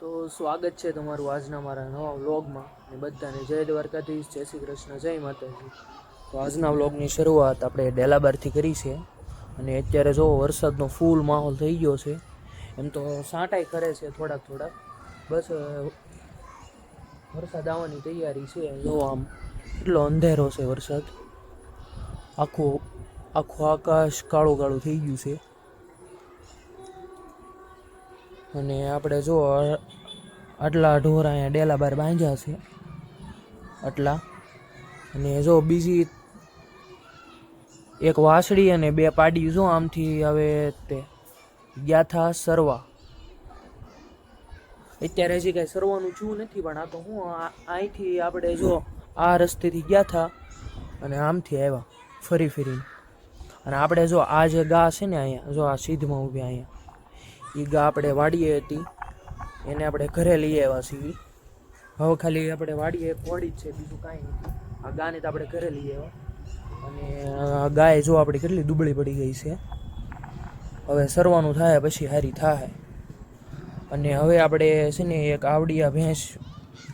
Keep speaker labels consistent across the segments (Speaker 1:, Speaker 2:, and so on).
Speaker 1: તો સ્વાગત છે તમારું આજના મારા નવા વ્લોગમાં અને બધાને જય દ્વારકાધીશ, જય શ્રી કૃષ્ણ, જય માતાજી. તો આજના વ્લોગની શરૂઆત આપણે ડેલાબારથી કરી છે અને અત્યારે જો વરસાદનો ફૂલ માહોલ થઈ ગયો છે. એમ તો સાંટાઈ કરે છે થોડાક બસ વરસાદ આવવાની તૈયારી છે. જો આમ એટલો અંધેરો છે વરસાદ, આખું આકાશ કાળું થઈ ગયું છે. અને આપણે જો આટલા ઢોર અહીંયા ડેલા બાર બાંધ્યા છે આટલા. અને જો બીજી એક વાસળી અને બે પાડી જો આમથી હવે તે ગયા થા સરવા. અત્યારે હજી કાંઈ સરવાનું છું નથી, પણ આ તો હું અહીંથી આપણે જો આ રસ્તેથી ગયા થા અને આમથી આવ્યા ફરીને. અને આપણે જો આ જે ગા છે ને અહીંયા જો આ સીધમાં ઊભી અહીંયા, એ ગા આપણે વાડીએ હતી, એને આપણે ઘરે લઈ આવ્યા છીએ. હવે ખાલી આપણે વાડીએ એક વાડી જ છે, બીજું કાંઈ નથી. આ ગાને તો આપણે ઘરે લઈ આવ્યા. અને ગાય જો આપણી કેટલી દુબળી પડી ગઈ છે. હવે સરવાનું થાય પછી હારી થાય. અને હવે આપણે છે ને એક આવડિયા ભેંસ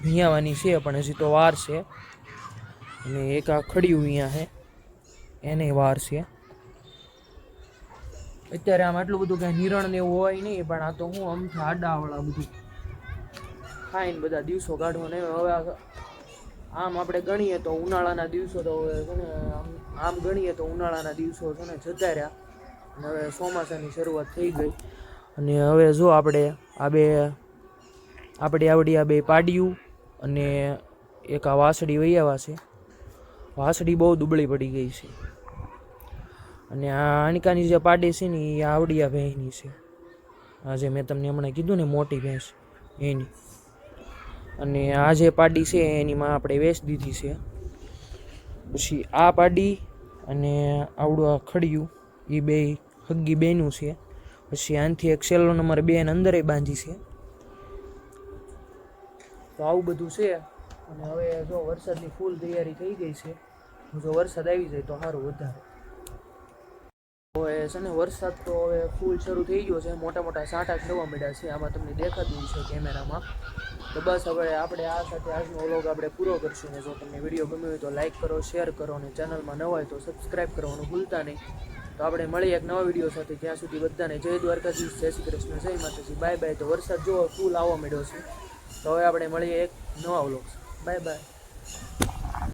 Speaker 1: ભીયાવાની છે, પણ હજી તો વાર છે. અને એક આ ખડિયું અહીંયા છે, એને વાર છે. અત્યારે આમ એટલું બધું કાંઈ નિરણ ને એવું હોય નહીં, પણ આ તો હું આમથી આડાવાળા બધું ખાઈને બધા દિવસો કાઢવાના. હવે આમ આપણે ગણીએ તો ઉનાળાના દિવસો તો છે ને આમ ગણીએ તો ઉનાળાના દિવસો છે ને જતા રહ્યા. અને હવે ચોમાસાની શરૂઆત થઈ ગઈ. અને હવે જો આપણે આ બે પાડ્યું અને એક આ વાસળી વહી આવ્યા છે. વાસળી બહુ દુબળી પડી ગઈ છે. અને આ અણકાની જે પાડી છે ને એ આવડિયા ભેંસની છે. આ જે મેં તમને હમણાં કીધું ને મોટી ભેંસ એની. અને આ જે પાડી છે એની માં આપણે વેચ દીધી છે. પછી આ પાડી અને આવડું આ ખડિયું એ બે હગ્ગી બેનું છે. પછી આનાથી એક સેલો નંબર 2 ને અંદર બાંધી છે. તો આવું બધું છે. અને હવે જો વરસાદની ફૂલ તૈયારી થઈ ગઈ છે. જો વરસાદ આવી જાય તો સારું વધારે. હવે છે ને વરસાદ તો હવે ફૂલ શરૂ થઈ ગયો છે. મોટા સાંટા થવા માંડ્યા છે. આમાં તમને દેખાતું છે કેમેરામાં. તો બસ હવે આપણે આ સાથે આજનો વ્લોગ આપણે પૂરો કરશું. ને જો તમને વિડીયો ગમ્યો હોય તો લાઈક કરો, શેર કરો, અને ચેનલમાં નવા હોય તો સબસ્ક્રાઈબ કરવાનું ભૂલતા નહીં. તો આપણે મળીએ એક નવા વિડીયો સાથે. ત્યાં સુધી બધાને જય દ્વારકાધીશ, જય શ્રી કૃષ્ણ, જય માતાજી, બાય બાય. તો વરસાદ જો ફૂલ આવવા માંડ્યો છે. તો હવે આપણે મળીએ એક નવા વ્લોગ. Bye bye.